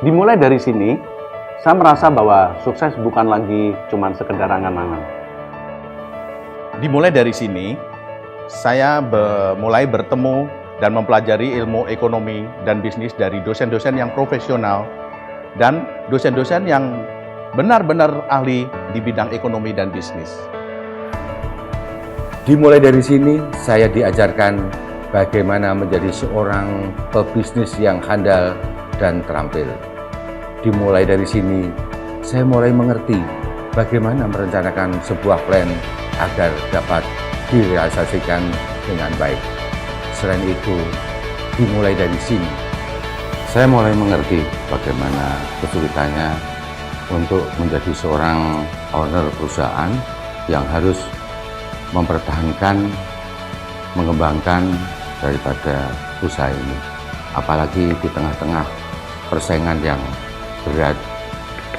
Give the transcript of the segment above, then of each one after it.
Dimulai dari sini, saya merasa bahwa sukses bukan lagi cuma sekedar angan-angan. Dimulai dari sini, saya mulai bertemu dan mempelajari ilmu ekonomi dan bisnis dari dosen-dosen yang profesional dan dosen-dosen yang benar-benar ahli di bidang ekonomi dan bisnis. Dimulai dari sini, saya diajarkan bagaimana menjadi seorang pebisnis yang handal dan terampil. Dimulai dari sini, saya mulai mengerti bagaimana merencanakan sebuah plan agar dapat direalisasikan dengan baik. Selain itu, dimulai dari sini, saya mulai mengerti bagaimana kesulitannya untuk menjadi seorang owner perusahaan yang harus mempertahankan, mengembangkan daripada usaha ini. Apalagi di tengah-tengah persaingan yang berat,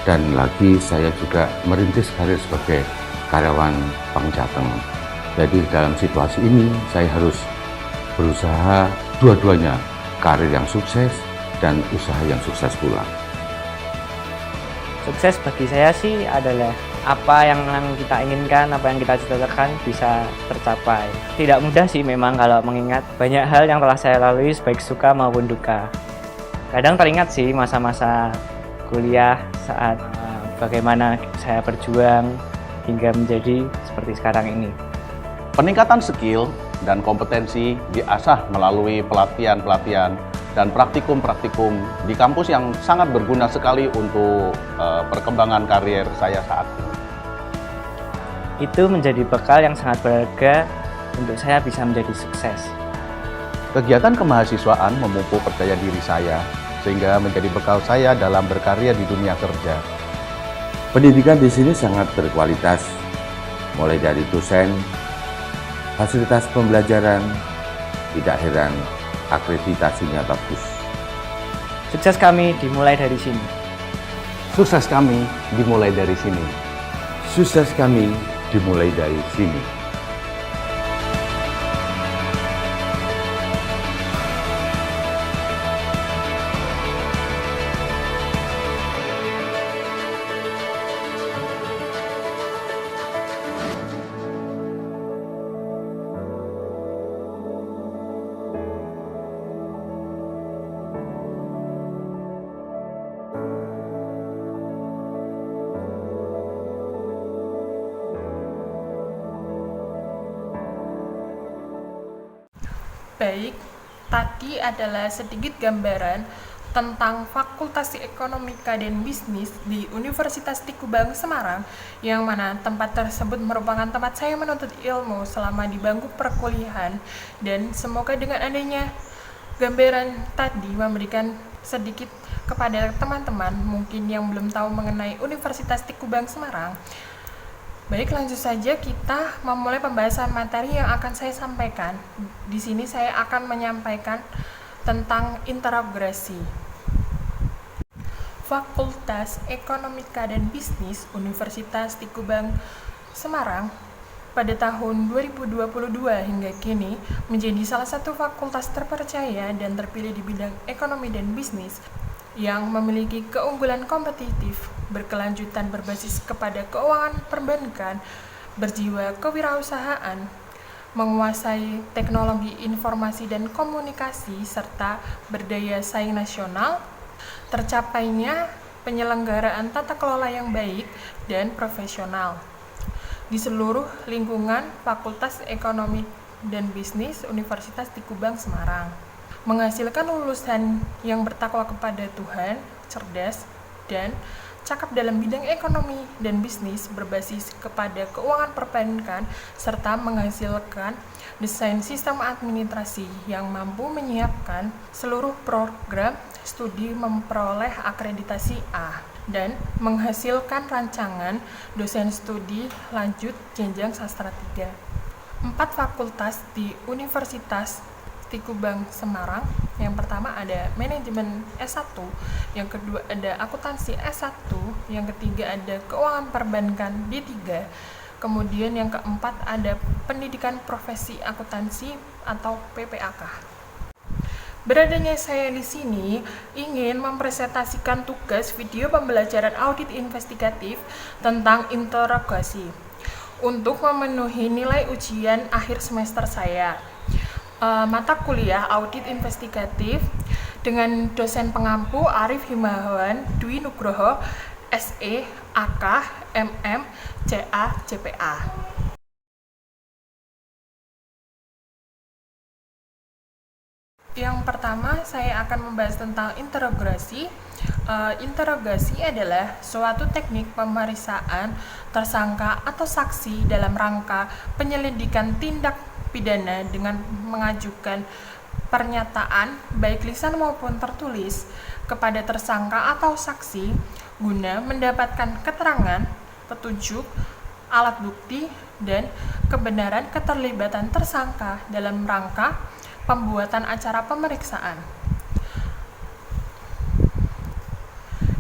dan lagi saya juga merintis karir sebagai karyawan Bank Jateng. Jadi dalam situasi ini saya harus berusaha dua-duanya, karir yang sukses dan usaha yang sukses pula. Sukses bagi saya sih adalah apa yang kita inginkan, apa yang kita cita-citakan bisa tercapai. Tidak mudah sih memang kalau mengingat banyak hal yang telah saya lalui baik suka maupun duka. Kadang teringat sih masa-masa kuliah saat bagaimana saya berjuang hingga menjadi seperti sekarang ini. Peningkatan skill dan kompetensi diasah melalui pelatihan-pelatihan dan praktikum-praktikum di kampus yang sangat berguna sekali untuk perkembangan karier saya saat ini. Itu menjadi bekal yang sangat berharga untuk saya bisa menjadi sukses. Kegiatan kemahasiswaan memupuk percaya diri saya, sehingga menjadi bekal saya dalam berkarya di dunia kerja. Pendidikan di sini sangat berkualitas, mulai dari dosen, fasilitas pembelajaran, tidak heran akreditasinya bagus. Sukses kami dimulai dari sini. Sukses kami dimulai dari sini. Sukses kami dimulai dari sini. Baik, tadi adalah sedikit gambaran tentang Fakultas Ekonomika dan Bisnis di Universitas Tikubang Semarang, yang mana tempat tersebut merupakan tempat saya menuntut ilmu selama di bangku perkuliahan, dan semoga dengan adanya gambaran tadi memberikan sedikit kepada teman-teman mungkin yang belum tahu mengenai Universitas Tikubang Semarang. Baik, lanjut saja kita memulai pembahasan materi yang akan saya sampaikan. Di sini saya akan menyampaikan tentang integrasi. Fakultas Ekonomika dan Bisnis Universitas Tikubang Semarang pada tahun 2022 hingga kini menjadi salah satu fakultas terpercaya dan terpilih di bidang ekonomi dan bisnis yang memiliki keunggulan kompetitif, berkelanjutan berbasis kepada keuangan perbankan, berjiwa kewirausahaan, menguasai teknologi informasi dan komunikasi, serta berdaya saing nasional, tercapainya penyelenggaraan tata kelola yang baik dan profesional di seluruh lingkungan Fakultas Ekonomi dan Bisnis Universitas Tikubang Semarang, menghasilkan lulusan yang bertakwa kepada Tuhan, cerdas, dan cakap dalam bidang ekonomi dan bisnis berbasis kepada keuangan perbankan, serta menghasilkan desain sistem administrasi yang mampu menyiapkan seluruh program studi memperoleh akreditasi A dan menghasilkan rancangan dosen studi lanjut jenjang sastra 3. 4 fakultas di Universitas Tikubang Semarang. Yang pertama ada manajemen S1, yang kedua ada akuntansi S1, yang ketiga ada keuangan perbankan D3, kemudian yang keempat ada pendidikan profesi akuntansi atau PPAK. Beradanya saya di sini ingin mempresentasikan tugas video pembelajaran audit investigatif tentang interogasi untuk memenuhi nilai ujian akhir semester saya. Mata kuliah audit investigatif dengan dosen pengampu Arif Himawan Dwi Nugroho, SE, AK, MM, CA, JPA. Yang pertama, saya akan membahas tentang interogasi. Interogasi adalah suatu teknik pemeriksaan tersangka atau saksi dalam rangka penyelidikan tindak pidana dengan mengajukan pernyataan baik lisan maupun tertulis kepada tersangka atau saksi guna mendapatkan keterangan, petunjuk, alat bukti, dan kebenaran keterlibatan tersangka dalam rangka pembuatan acara pemeriksaan.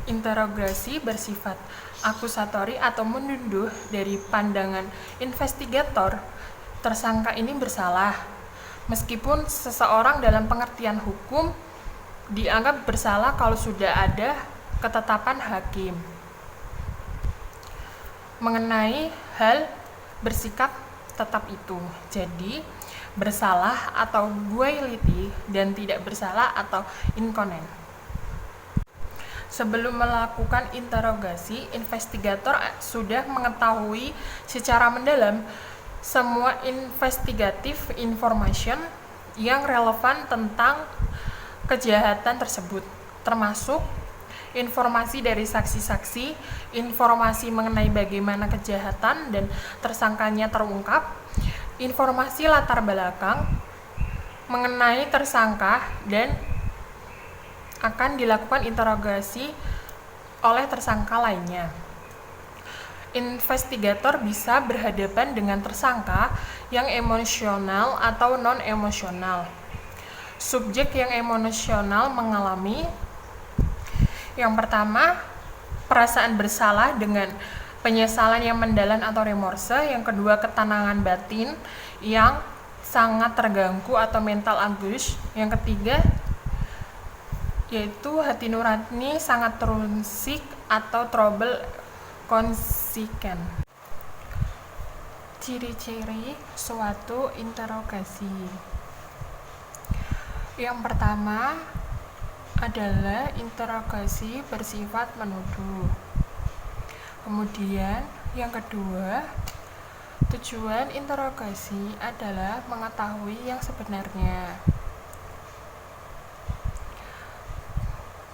Interogasi bersifat akusatori atau menuduh dari pandangan investigator. Tersangka ini bersalah, meskipun seseorang dalam pengertian hukum dianggap bersalah kalau sudah ada ketetapan hakim mengenai hal bersikap tetap itu. Jadi, bersalah atau guilty dan tidak bersalah atau incontinent. Sebelum melakukan interogasi, investigator sudah mengetahui secara mendalam semua investigative information yang relevan tentang kejahatan tersebut, termasuk informasi dari saksi-saksi, informasi mengenai bagaimana kejahatan dan tersangkanya terungkap, informasi latar belakang mengenai tersangka, dan akan dilakukan interogasi oleh tersangka lainnya. Investigator bisa berhadapan dengan tersangka yang emosional atau non-emosional. Subjek yang emosional mengalami yang pertama, perasaan bersalah dengan penyesalan yang mendalam atau remorse. Yang kedua, ketenangan batin yang sangat terganggu atau mental anguish. Yang ketiga, yaitu hati nurani sangat terusik atau trouble conscience. Ciri-ciri suatu interogasi. Yang pertama adalah interogasi bersifat menuduh. Kemudian yang kedua, tujuan interogasi adalah mengetahui yang sebenarnya.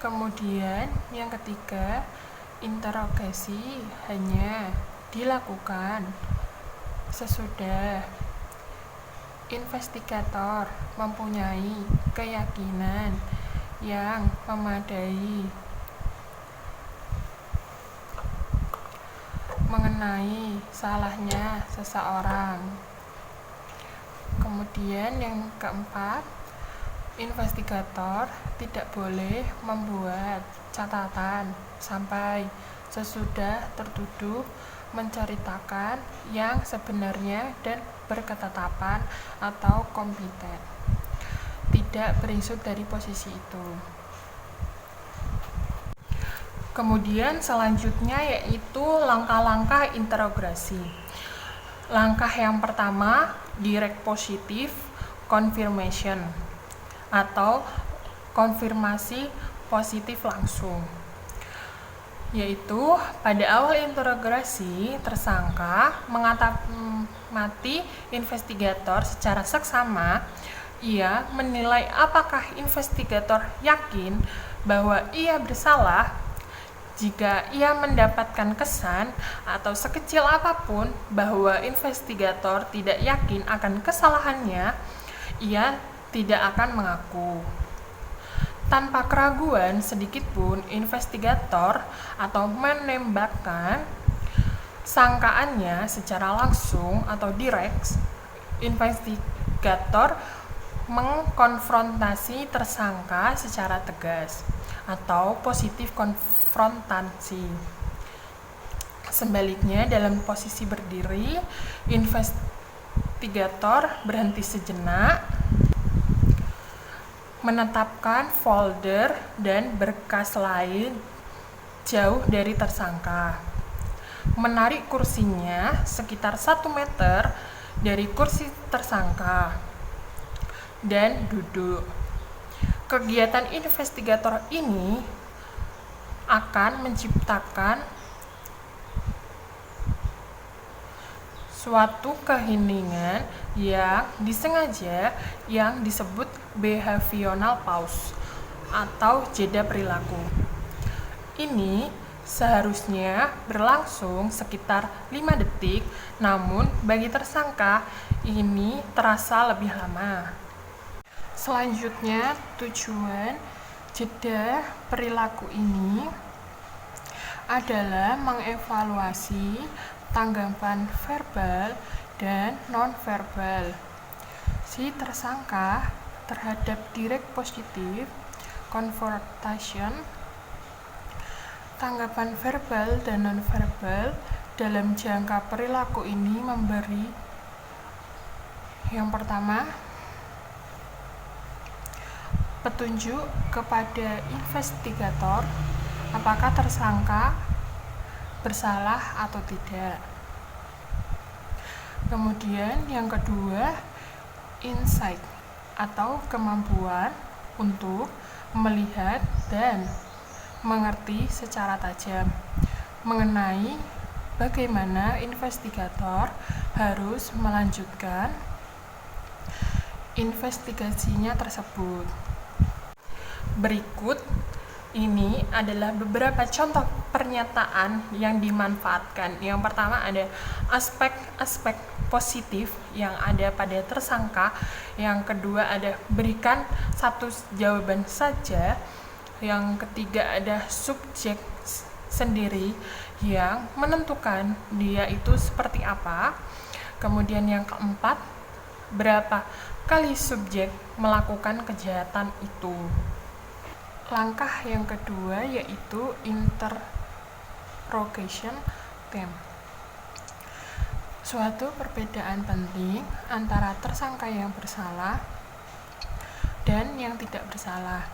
Kemudian yang ketiga, interogasi hanya dilakukan sesudah investigator mempunyai keyakinan yang memadai mengenai salahnya seseorang. Kemudian yang keempat, investigator tidak boleh membuat catatan sampai sesudah tertuduh menceritakan yang sebenarnya dan berketetapan atau kompeten, tidak beringsut dari posisi itu. Kemudian selanjutnya yaitu langkah-langkah interogasi. Langkah yang pertama, direct positive confirmation atau konfirmasi positif langsung. Yaitu pada awal interogasi, tersangka mengamati investigator secara seksama. Ia menilai apakah investigator yakin bahwa ia bersalah. Jika ia mendapatkan kesan atau sekecil apapun bahwa investigator tidak yakin akan kesalahannya, ia tidak akan mengaku. Tanpa keraguan sedikitpun, investigator atau menembakkan sangkaannya secara langsung atau direct. Investigator mengkonfrontasi tersangka secara tegas atau positif konfrontasi. Sebaliknya, dalam posisi berdiri, investigator berhenti sejenak, menetapkan folder dan berkas lain jauh dari tersangka, menarik kursinya sekitar 1 meter dari kursi tersangka, dan duduk. Kegiatan investigator ini akan menciptakan suatu keheningan yang disengaja yang disebut behavioral pause atau jeda perilaku. Ini seharusnya berlangsung sekitar 5 detik, namun bagi tersangka ini terasa lebih lama. Selanjutnya, tujuan jeda perilaku ini adalah mengevaluasi tanggapan verbal dan non-verbal si tersangka terhadap direct positive confrontation. Tanggapan verbal dan non-verbal dalam jangka perilaku ini memberi yang pertama, petunjuk kepada investigator apakah tersangka bersalah atau tidak. Kemudian yang kedua, insight atau kemampuan untuk melihat dan mengerti secara tajam mengenai bagaimana investigator harus melanjutkan investigasinya tersebut. Berikut ini adalah beberapa contoh pernyataan yang dimanfaatkan. Yang pertama ada aspek-aspek positif yang ada pada tersangka. Yang kedua ada berikan satu jawaban saja. Yang ketiga ada subjek sendiri yang menentukan dia itu seperti apa. Kemudian yang keempat, berapa kali subjek melakukan kejahatan itu. Langkah yang kedua yaitu interrogation time. Suatu perbedaan penting antara tersangka yang bersalah dan yang tidak bersalah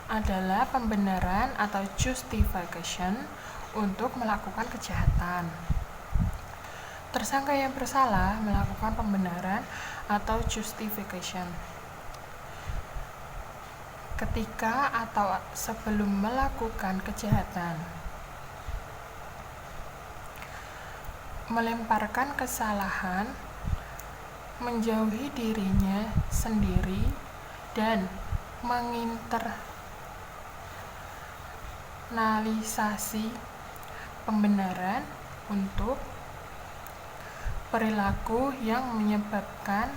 adalah pembenaran atau justification untuk melakukan kejahatan. Tersangka yang bersalah melakukan pembenaran atau justification ketika atau sebelum melakukan kejahatan, melemparkan kesalahan, menjauhi dirinya sendiri, dan menginternalisasi pembenaran untuk perilaku yang menyebabkan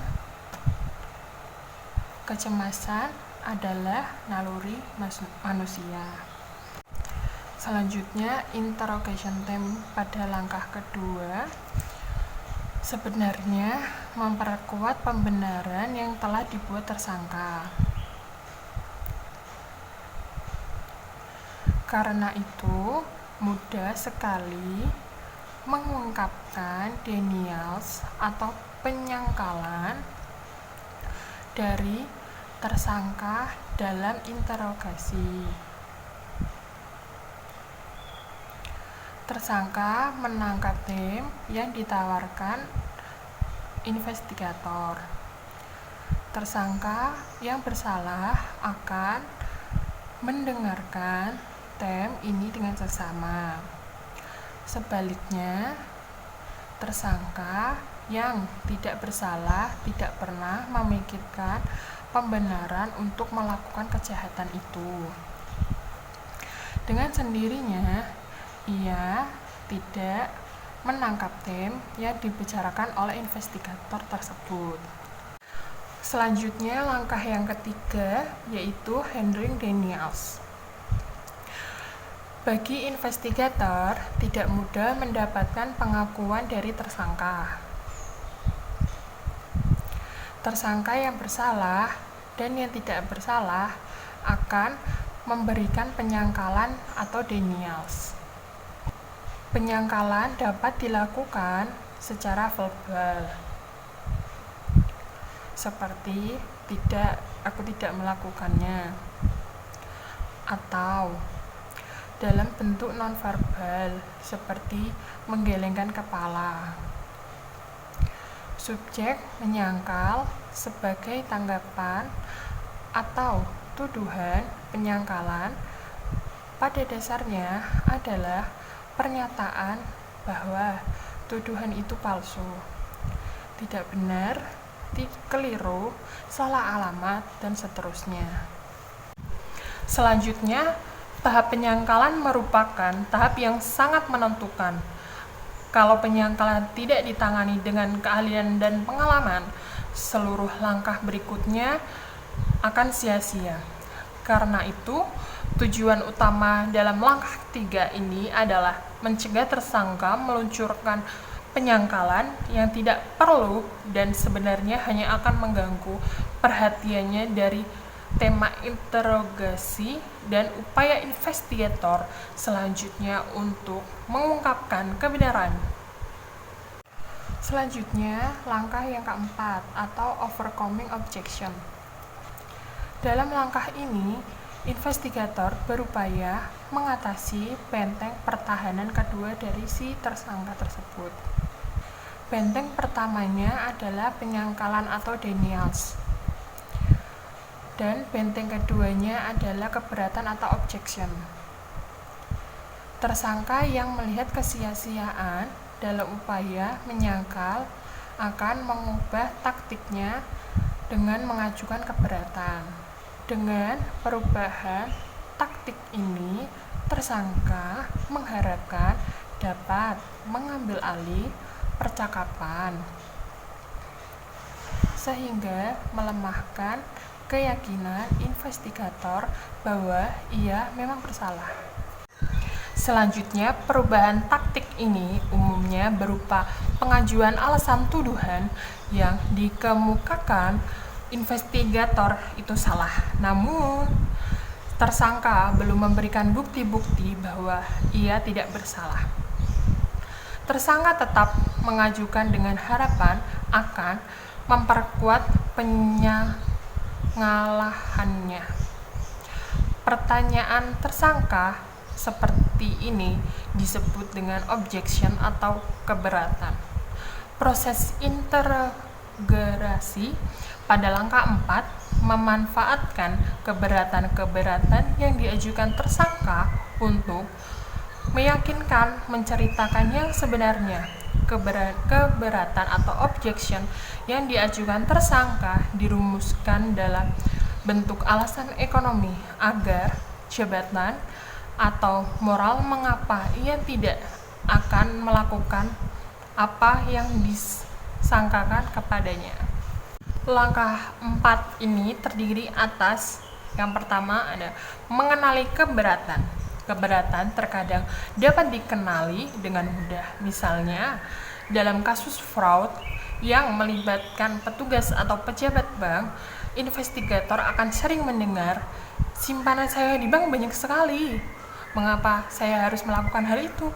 kecemasan adalah naluri manusia. Selanjutnya, interrogation time pada langkah kedua sebenarnya memperkuat pembenaran yang telah dibuat tersangka. Karena itu, mudah sekali mengungkapkan denials atau penyangkalan dari tersangka dalam interogasi. Tersangka menangkap tim yang ditawarkan investigator. Tersangka yang bersalah akan mendengarkan tim ini dengan seksama. Sebaliknya, tersangka yang tidak bersalah tidak pernah memikirkan pembenaran untuk melakukan kejahatan itu. Dengan sendirinya, ia tidak menangkap tim yang dibicarakan oleh investigator tersebut. Selanjutnya, langkah yang ketiga yaitu handling denials. Bagi investigator, tidak mudah mendapatkan pengakuan dari tersangka. Tersangka yang bersalah dan yang tidak bersalah akan memberikan penyangkalan atau denials. Penyangkalan dapat dilakukan secara verbal, seperti tidak aku tidak melakukannya. Atau dalam bentuk nonverbal seperti menggelengkan kepala. Subjek menyangkal sebagai tanggapan atau tuduhan. Penyangkalan pada dasarnya adalah pernyataan bahwa tuduhan itu palsu, tidak benar, keliru, salah alamat, dan seterusnya. Selanjutnya, tahap penyangkalan merupakan tahap yang sangat menentukan. Kalau penyangkalan tidak ditangani dengan keahlian dan pengalaman, seluruh langkah berikutnya akan sia-sia. Karena itu, tujuan utama dalam langkah 3 ini adalah mencegah tersangka meluncurkan penyangkalan yang tidak perlu dan sebenarnya hanya akan mengganggu perhatiannya dari tema interogasi dan upaya investigator selanjutnya untuk mengungkapkan kebenaran. Selanjutnya, langkah yang keempat atau overcoming objection. Dalam langkah ini, investigator berupaya mengatasi benteng pertahanan kedua dari si tersangka tersebut. Benteng pertamanya adalah penyangkalan atau denials. Dan benteng keduanya adalah keberatan atau objection. Tersangka yang melihat kesia-siaan dalam upaya menyangkal akan mengubah taktiknya dengan mengajukan keberatan. Dengan perubahan taktik ini, tersangka mengharapkan dapat mengambil alih percakapan sehingga melemahkan keyakinan investigator bahwa ia memang bersalah. Selanjutnya, perubahan taktik ini umumnya berupa pengajuan alasan tuduhan yang dikemukakan investigator itu salah. Namun, tersangka belum memberikan bukti-bukti bahwa ia tidak bersalah. Tersangka tetap mengajukan dengan harapan akan memperkuat pengalahannya. Pertanyaan tersangka seperti ini disebut dengan objection atau keberatan. Proses interogasi pada langkah 4 memanfaatkan keberatan-keberatan yang diajukan tersangka untuk meyakinkan menceritakan yang sebenarnya. Keberatan atau objection yang diajukan tersangka dirumuskan dalam bentuk alasan ekonomi agar jabatan atau moral mengapa ia tidak akan melakukan apa yang disangkakan kepadanya. Langkah 4 ini terdiri atas yang pertama ada mengenali keberatan. Keberatan terkadang dapat dikenali dengan mudah. Misalnya, dalam kasus fraud yang melibatkan petugas atau pejabat bank, investigator akan sering mendengar, "Simpanan saya di bank banyak sekali. Mengapa saya harus melakukan hal itu?"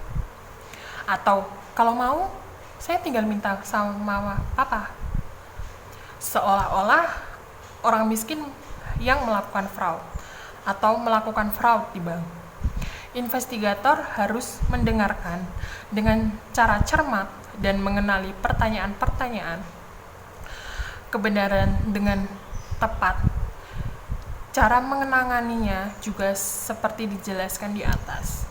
Atau, "Kalau mau, saya tinggal minta sama papa." Seolah-olah orang miskin yang melakukan fraud atau melakukan fraud di bank. Investigator harus mendengarkan dengan cara cermat dan mengenali pertanyaan-pertanyaan kebenaran dengan tepat. Cara menanganinya juga seperti dijelaskan di atas,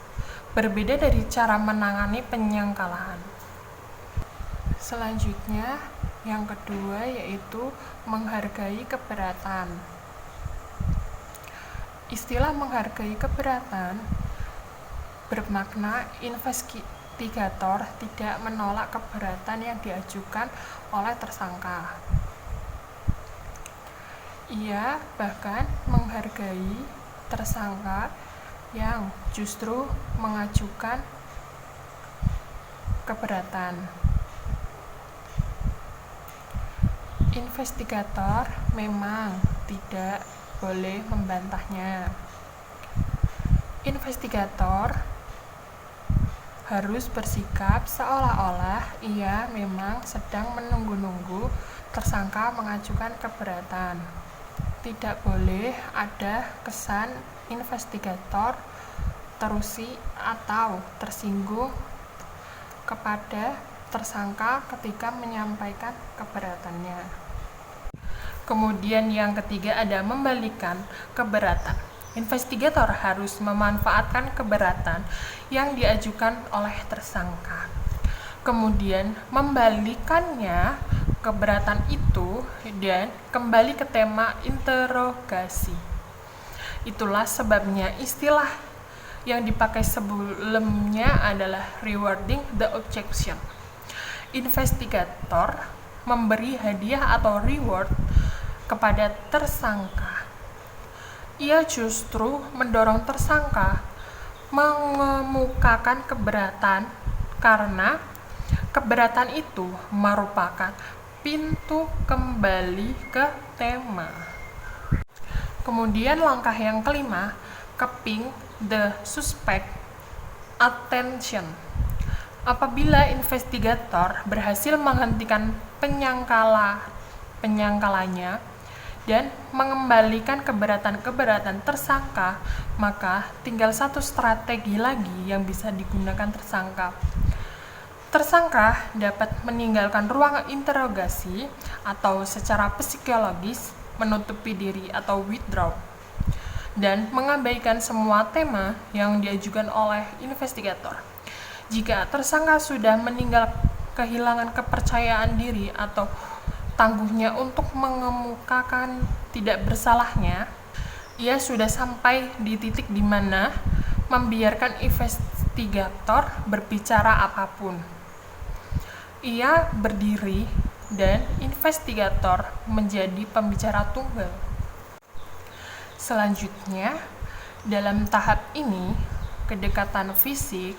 berbeda dari cara menangani penyangkalan. Selanjutnya, yang kedua yaitu menghargai keberatan. Istilah menghargai keberatan bermakna investigator tidak menolak keberatan yang diajukan oleh tersangka. Ia bahkan menghargai tersangka yang justru mengajukan keberatan. Investigator memang tidak boleh membantahnya. Investigator harus bersikap seolah-olah ia memang sedang menunggu-nunggu tersangka mengajukan keberatan. tidak boleh ada kesan investigator terusi atau tersinggung kepada tersangka ketika menyampaikan keberatannya. Kemudian yang ketiga ada membalikan keberatan. Investigator harus memanfaatkan keberatan yang diajukan oleh tersangka. Kemudian membalikannya keberatan itu dan kembali ke tema interogasi. Itulah sebabnya istilah yang dipakai sebelumnya adalah rewarding the objection. Investigator memberi hadiah atau reward kepada tersangka. Ia justru mendorong tersangka mengemukakan keberatan karena keberatan itu merupakan pintu kembali ke tema. Kemudian langkah yang kelima, keeping the suspect attention. Apabila investigator berhasil menghentikan penyangkalannya dan mengembalikan keberatan-keberatan tersangka, maka tinggal satu strategi lagi yang bisa digunakan tersangka. Tersangka dapat meninggalkan ruang interogasi atau secara psikologis menutupi diri atau withdraw dan mengabaikan semua tema yang diajukan oleh investigator. Jika tersangka sudah kehilangan kepercayaan diri atau tangguhnya untuk mengemukakan tidak bersalahnya, ia sudah sampai di titik di mana membiarkan investigator berbicara apapun. Ia berdiri dan investigator menjadi pembicara tunggal. Selanjutnya, dalam tahap ini, kedekatan fisik,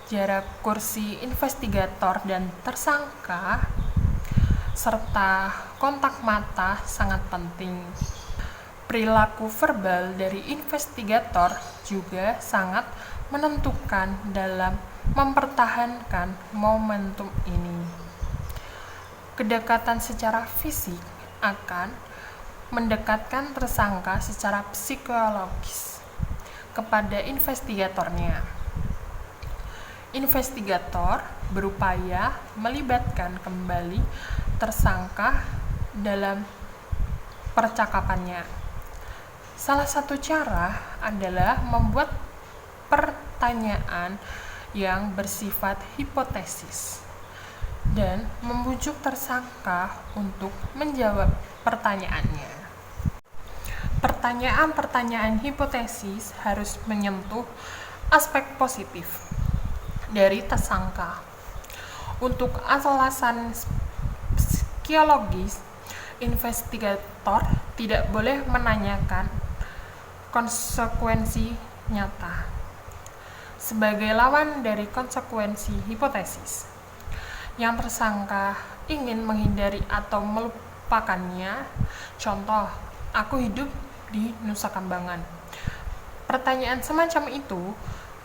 jarak kursi investigator dan tersangka, serta kontak mata sangat penting. Perilaku verbal dari investigator juga sangat menentukan dalam mempertahankan momentum ini. Kedekatan secara fisik akan mendekatkan tersangka secara psikologis kepada investigatornya. Investigator berupaya melibatkan kembali tersangka dalam percakapannya. Salah satu cara adalah membuat pertanyaan yang bersifat hipotesis dan membujuk tersangka untuk menjawab pertanyaannya. Pertanyaan-pertanyaan hipotesis harus menyentuh aspek positif dari tersangka. Untuk alasan psikologis, investigator tidak boleh menanyakan konsekuensi nyata sebagai lawan dari konsekuensi hipotesis yang tersangka ingin menghindari atau melupakannya. Contoh, aku hidup di Nusa Kambangan. Pertanyaan semacam itu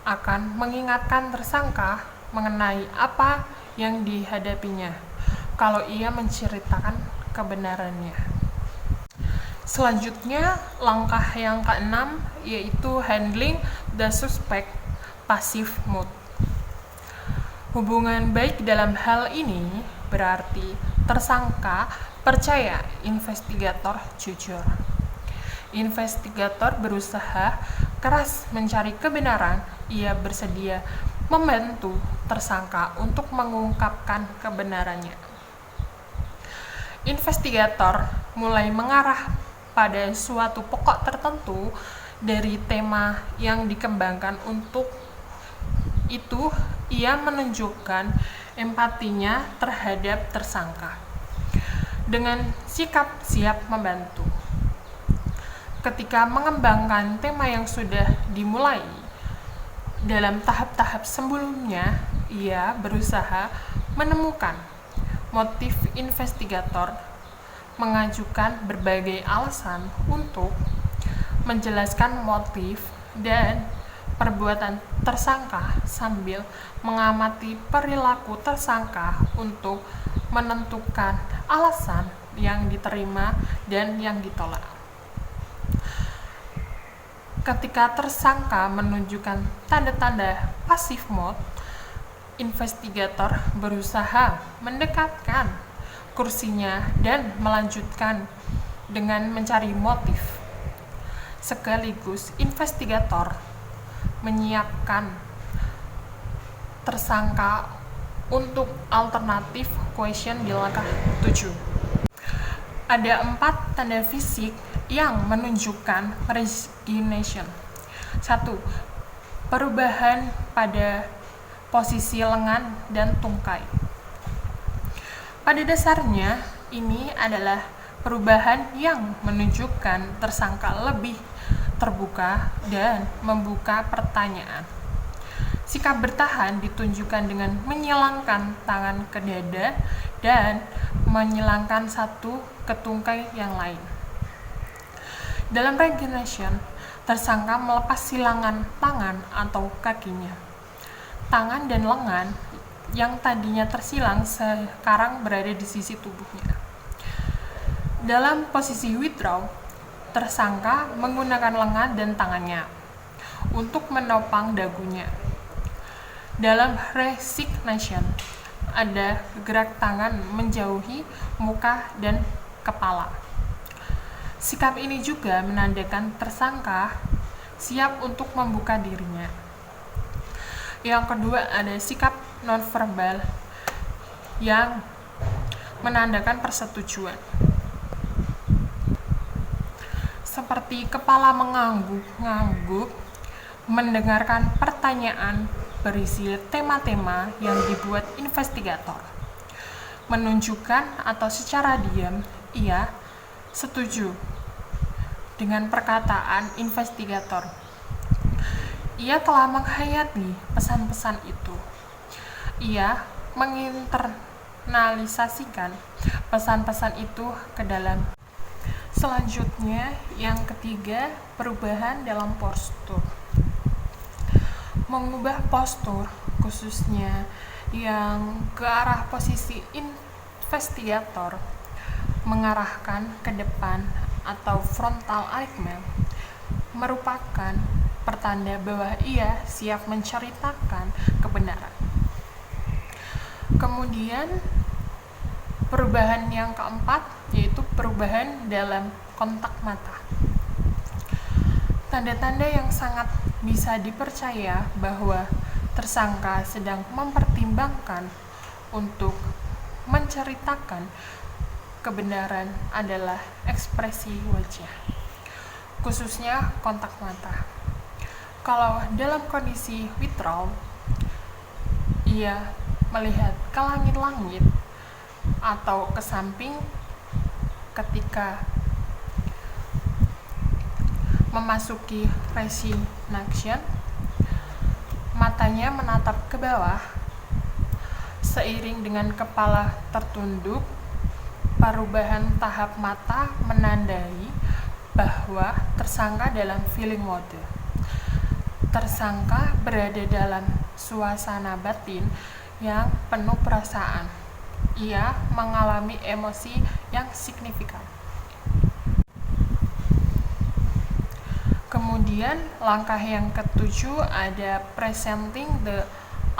akan mengingatkan tersangka mengenai apa yang dihadapinya kalau ia menceritakan kebenarannya. Selanjutnya, langkah yang keenam yaitu handling the suspect passive mood. Hubungan baik dalam hal ini berarti tersangka percaya investigator jujur. Investigator berusaha keras mencari kebenaran, ia bersedia membantu tersangka untuk mengungkapkan kebenarannya. Investigator mulai mengarah pada suatu pokok tertentu dari tema yang dikembangkan. Untuk itu, ia menunjukkan empatinya terhadap tersangka dengan sikap siap membantu. Ketika mengembangkan tema yang sudah dimulai, dalam tahap-tahap sebelumnya, ia berusaha menemukan motif. Investigator mengajukan berbagai alasan untuk menjelaskan motif dan perbuatan tersangka sambil mengamati perilaku tersangka untuk menentukan alasan yang diterima dan yang ditolak. Ketika tersangka menunjukkan tanda-tanda passive mode, investigator berusaha mendekatkan kursinya dan melanjutkan dengan mencari motif. Sekaligus investigator menyiapkan tersangka untuk alternatif question di langkah 7. Ada 4 tanda fisik yang menunjukkan resignation. 1. Perubahan pada posisi lengan dan tungkai. Pada dasarnya, ini adalah perubahan yang menunjukkan tersangka lebih terbuka dan membuka pertanyaan. Sikap bertahan ditunjukkan dengan menyilangkan tangan ke dada dan menyilangkan satu ke tungkai yang lain. Dalam resignation, tersangka melepas silangan tangan atau kakinya. Tangan dan lengan yang tadinya tersilang sekarang berada di sisi tubuhnya. Dalam posisi withdraw, tersangka menggunakan lengan dan tangannya untuk menopang dagunya. Dalam resignation, ada gerak tangan menjauhi muka dan kepala. Sikap ini juga menandakan tersangka siap untuk membuka dirinya. Yang kedua, ada sikap nonverbal yang menandakan persetujuan. Seperti kepala mengangguk-ngangguk, mendengarkan pertanyaan berisi tema-tema yang dibuat investigator. Menunjukkan atau secara diam, ia setuju dengan perkataan investigator. Ia telah menghayati pesan-pesan itu. Ia menginternalisasikan pesan-pesan itu ke dalam. Selanjutnya, yang ketiga, perubahan dalam postur. Mengubah postur, khususnya yang ke arah posisi investigator, mengarahkan ke depan atau frontal alignment, merupakan pertanda bahwa ia siap menceritakan kebenaran. Kemudian perubahan yang keempat yaitu perubahan dalam kontak mata. Tanda-tanda yang sangat bisa dipercaya bahwa tersangka sedang mempertimbangkan untuk menceritakan kebenaran adalah ekspresi wajah, khususnya kontak mata. Kalau dalam kondisi withdrawal, ia melihat ke langit-langit atau ke samping ketika memasuki resignation, matanya menatap ke bawah seiring dengan kepala tertunduk. Perubahan tahap mata menandai bahwa tersangka dalam feeling mode. Tersangka berada dalam suasana batin yang penuh perasaan. Ia mengalami emosi yang signifikan. Kemudian langkah yang ketujuh ada presenting the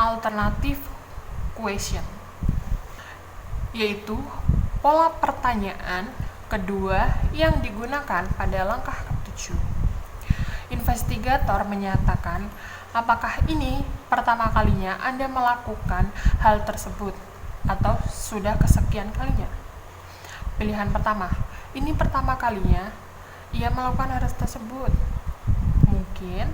alternative question, yaitu pola pertanyaan kedua yang digunakan pada langkah ketujuh. Investigator menyatakan apakah ini pertama kalinya Anda melakukan hal tersebut atau sudah kesekian kalinya. Pilihan pertama, ini pertama kalinya ia melakukan hal tersebut. Mungkin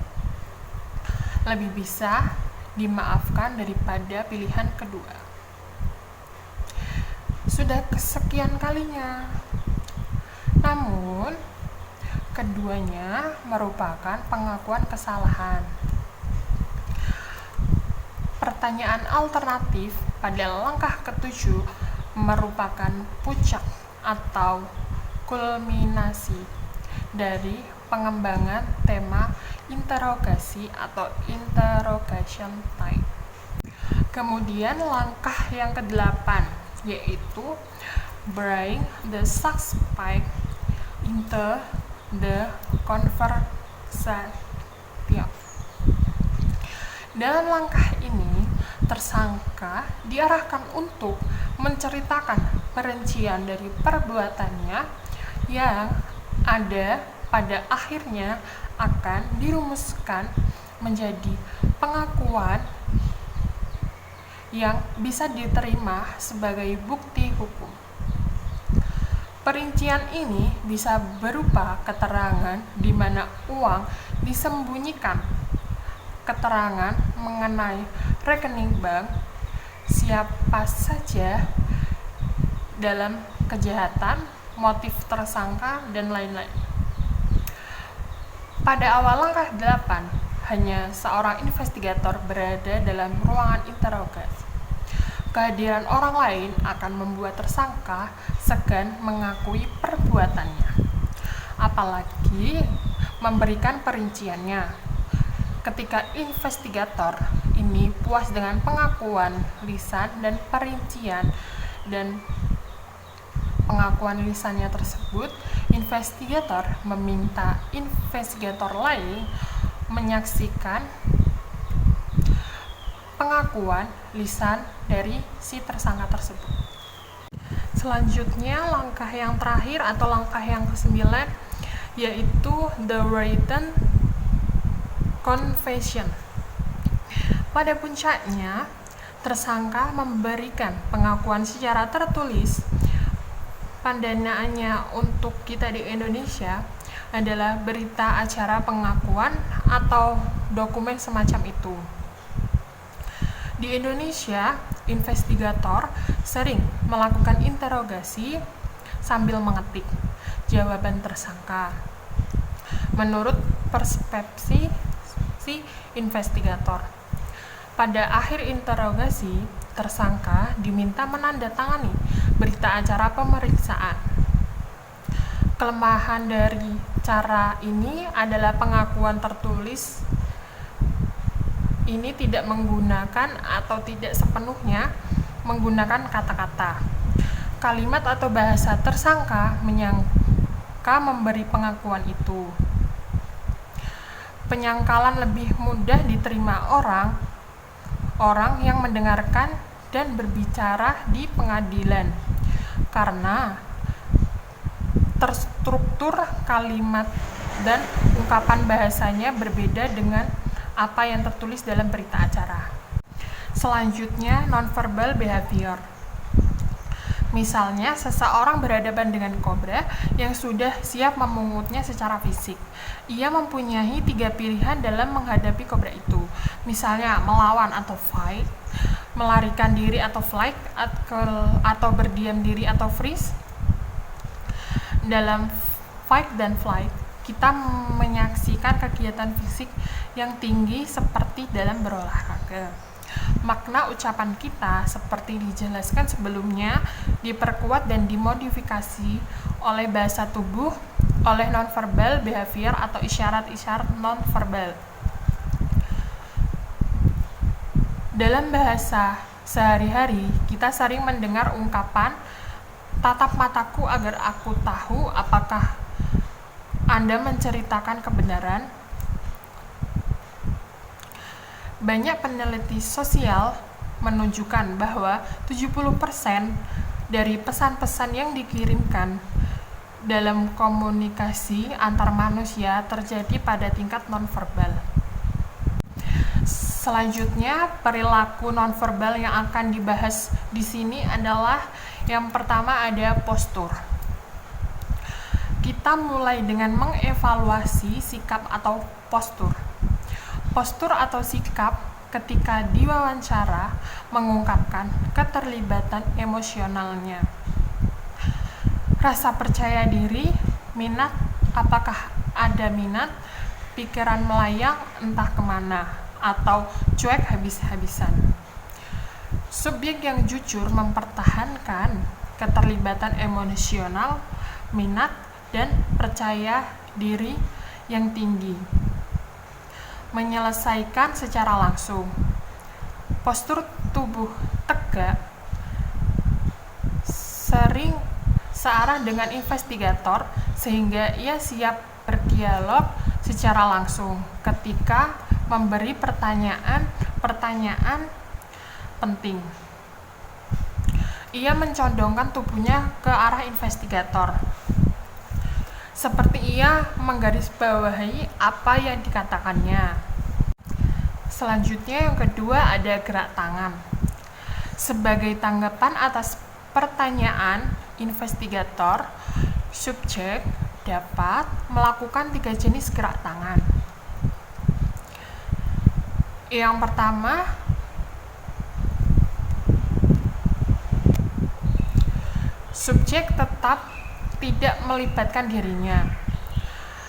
lebih bisa dimaafkan daripada pilihan kedua. Sudah kesekian kalinya. Namun, keduanya merupakan pengakuan kesalahan. Pertanyaan alternatif pada langkah ketujuh merupakan puncak atau kulminasi dari pengembangan tema interogasi atau interrogation type. Kemudian langkah yang ke-8 yaitu bring the suspect into the conversation. Satya. Dalam langkah ini, tersangka diarahkan untuk menceritakan perincian dari perbuatannya yang ada pada akhirnya akan dirumuskan menjadi pengakuan yang bisa diterima sebagai bukti hukum. Perincian ini bisa berupa keterangan di mana uang disembunyikan, keterangan mengenai rekening bank, siapa saja dalam kejahatan, motif tersangka, dan lain-lain. Pada awal langkah 8, hanya seorang investigator berada dalam ruangan interogasi. Kehadiran orang lain akan membuat tersangka segan mengakui perbuatannya, apalagi memberikan perinciannya. Ketika investigator ini puas dengan pengakuan lisan dan perincian dan pengakuan lisannya tersebut, investigator meminta investigator lain menyaksikan pengakuan lisan dari si tersangka tersebut. Selanjutnya, langkah yang terakhir atau langkah yang ke-9 yaitu the written confession. Pada puncaknya, tersangka memberikan pengakuan secara tertulis. Pandanaannya untuk kita di Indonesia adalah berita acara pengakuan atau dokumen semacam itu. Di Indonesia, investigator sering melakukan interogasi sambil mengetik jawaban tersangka. Menurut persepsi si investigator, pada akhir interogasi, tersangka diminta menandatangani berita acara pemeriksaan. Kelemahan dari cara ini adalah pengakuan tertulis ini tidak menggunakan atau tidak sepenuhnya menggunakan kata-kata. Kalimat atau bahasa tersangka menyangka memberi pengakuan itu. Penyangkalan lebih mudah diterima orang yang mendengarkan dan berbicara di pengadilan karena terstruktur kalimat dan ungkapan bahasanya berbeda dengan apa yang tertulis dalam berita acara. Selanjutnya, nonverbal behavior. Misalnya, seseorang berhadapan dengan kobra yang sudah siap memungutnya secara fisik. Ia mempunyai 3 pilihan dalam menghadapi kobra itu. Misalnya, melawan atau fight, melarikan diri atau flight, atau berdiam diri atau freeze. Dalam fight dan flight, kita menyaksikan kegiatan fisik yang tinggi seperti dalam berolahraga. Makna ucapan kita seperti dijelaskan sebelumnya diperkuat dan dimodifikasi oleh bahasa tubuh, oleh nonverbal behavior atau isyarat-isyarat nonverbal. Dalam bahasa sehari-hari, kita sering mendengar ungkapan tatap mataku agar aku tahu apakah Anda menceritakan kebenaran. Banyak peneliti sosial menunjukkan bahwa 70% dari pesan-pesan yang dikirimkan dalam komunikasi antar manusia terjadi pada tingkat nonverbal. Selanjutnya, perilaku nonverbal yang akan dibahas di sini adalah yang pertama ada postur. Kita mulai dengan mengevaluasi sikap atau postur. Postur atau sikap ketika diwawancara mengungkapkan keterlibatan emosionalnya. Rasa percaya diri, minat, apakah ada minat, pikiran melayang entah kemana, atau cuek habis-habisan. Subjek yang jujur mempertahankan keterlibatan emosional, minat, dan percaya diri yang tinggi. Menyelesaikan secara langsung. Postur tubuh tegak sering searah dengan investigator sehingga ia siap berdialog secara langsung ketika memberi pertanyaan penting. Ia mencondongkan tubuhnya ke arah investigator, seperti ia menggarisbawahi apa yang dikatakannya. Selanjutnya yang kedua ada gerak tangan. Sebagai tanggapan atas pertanyaan investigator, subjek dapat melakukan 3 jenis gerak tangan. Yang pertama, subjek tetap tidak melibatkan dirinya.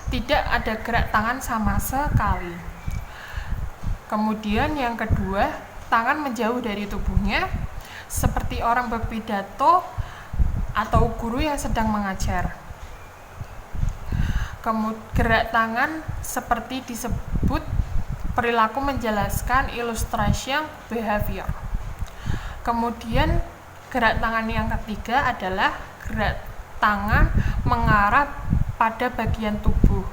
Tidak ada gerak tangan sama sekali. Kemudian yang kedua, tangan menjauh dari tubuhnya seperti orang berpidato atau guru yang sedang mengajar. Gerak tangan seperti disebut perilaku menjelaskan illustration behavior. Kemudian gerak tangan yang ketiga adalah gerak tangan mengarah pada bagian tubuh.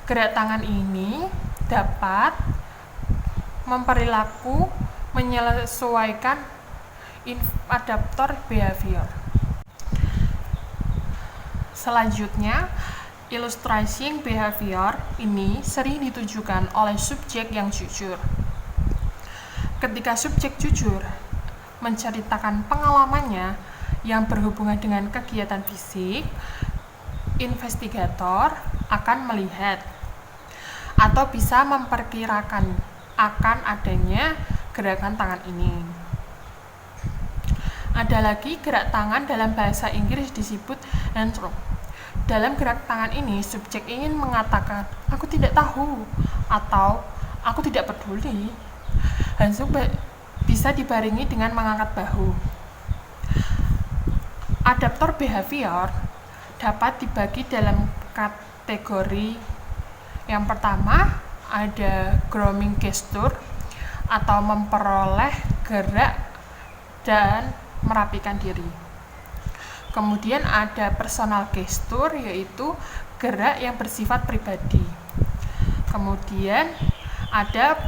Gerak tangan ini dapat memperilaku menyesuaikan adaptor behavior. Selanjutnya, illustrating behavior ini sering ditujukan oleh subjek yang jujur. Ketika subjek jujur menceritakan pengalamannya yang berhubungan dengan kegiatan fisik, investigator akan melihat atau bisa memperkirakan akan adanya gerakan tangan ini. Ada lagi gerak tangan dalam bahasa Inggris disebut hand stroke. Dalam gerak tangan ini, subjek ingin mengatakan, "Aku tidak tahu," atau "Aku tidak peduli." Hand stroke bisa dibarengi dengan mengangkat bahu. Adaptor behavior dapat dibagi dalam kategori. Yang pertama, ada grooming gesture atau memperoleh gerak dan merapikan diri. Kemudian ada personal gesture, yaitu gerak yang bersifat pribadi. Kemudian ada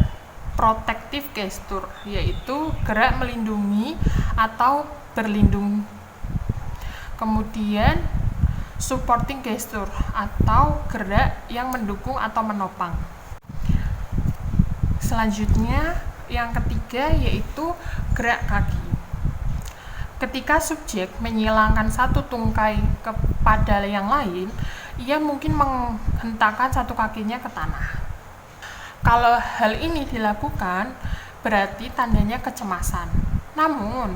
protective gesture, yaitu gerak melindungi atau berlindung. Kemudian supporting gesture atau gerak yang mendukung atau menopang. Selanjutnya yang ketiga yaitu gerak kaki. Ketika subjek menyilangkan satu tungkai kepada yang lain, ia mungkin menghentakkan satu kakinya ke tanah. Kalau hal ini dilakukan, berarti tandanya kecemasan. Namun,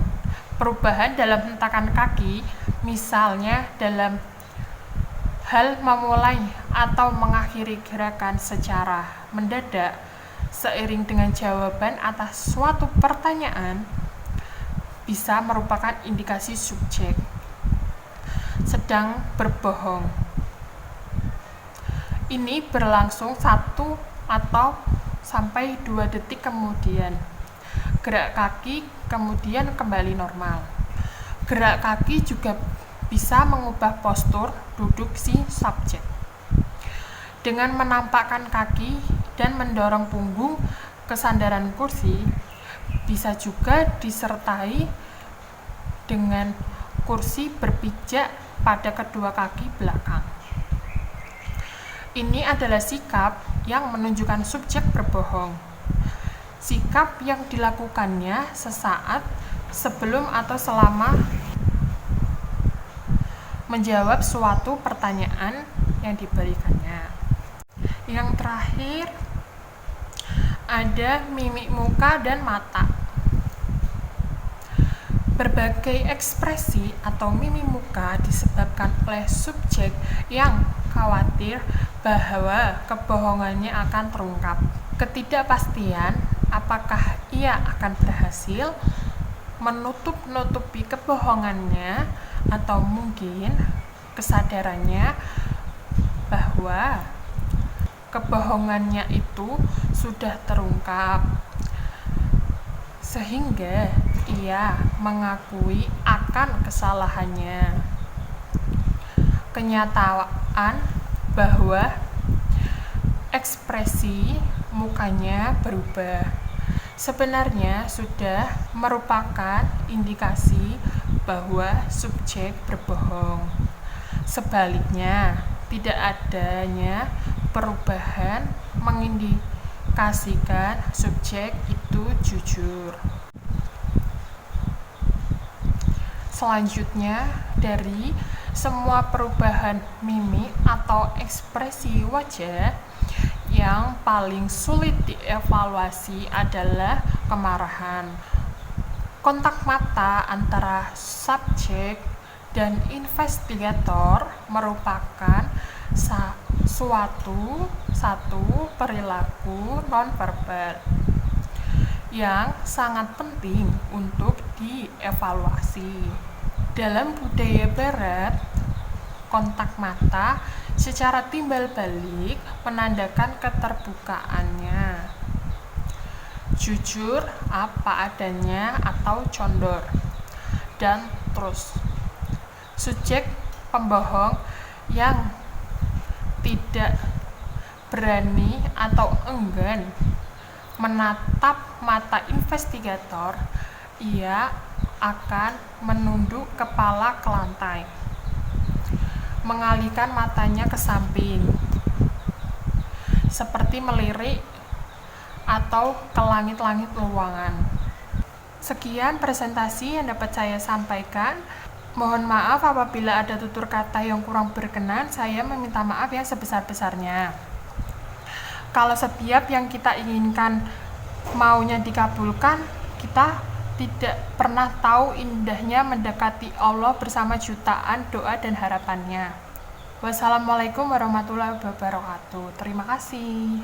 perubahan dalam hentakan kaki, misalnya dalam hal memulai atau mengakhiri gerakan secara mendadak, seiring dengan jawaban atas suatu pertanyaan, bisa merupakan indikasi subjek sedang berbohong. Ini berlangsung 1 atau sampai 2 detik kemudian. Gerak kaki kemudian kembali normal. Gerak kaki juga bisa mengubah postur duduk si subjek. Dengan menampakkan kaki dan mendorong punggung ke sandaran kursi, bisa juga disertai dengan kursi berpijak pada kedua kaki belakang. Ini adalah sikap yang menunjukkan subjek berbohong. Sikap yang dilakukannya sesaat sebelum atau selama menjawab suatu pertanyaan yang diberikannya. Yang terakhir ada mimik muka dan mata. Berbagai ekspresi atau mimik muka disebabkan oleh subjek yang khawatir bahwa kebohongannya akan terungkap. Ketidakpastian apakah ia akan berhasil menutup-nutupi kebohongannya atau mungkin kesadarannya bahwa kebohongannya itu sudah terungkap, sehingga ia mengakui akan kesalahannya. Kenyataan bahwa ekspresi mukanya berubah. Sebenarnya sudah merupakan indikasi bahwa subjek berbohong. Sebaliknya, tidak adanya perubahan mengindikasikan subjek itu jujur. Selanjutnya, dari semua perubahan mimik atau ekspresi wajah, yang paling sulit dievaluasi adalah kemarahan. Kontak mata antara subjek dan investigator merupakan satu perilaku nonverbal yang sangat penting untuk dievaluasi. Dalam budaya Barat, kontak mata secara timbal balik menandakan keterbukaannya, jujur apa adanya atau condor, dan terus. Subjek pembohong yang tidak berani atau enggan menatap mata investigator, ia akan menunduk kepala ke lantai, mengalihkan matanya ke samping, seperti melirik atau ke langit-langit ruangan. Sekian presentasi yang dapat saya sampaikan. Mohon maaf apabila ada tutur kata yang kurang berkenan, saya meminta maaf yang sebesar-besarnya. Kalau setiap yang kita inginkan maunya dikabulkan, kita tidak pernah tahu indahnya mendekati Allah bersama jutaan doa dan harapannya. Wassalamualaikum warahmatullahi wabarakatuh. Terima kasih.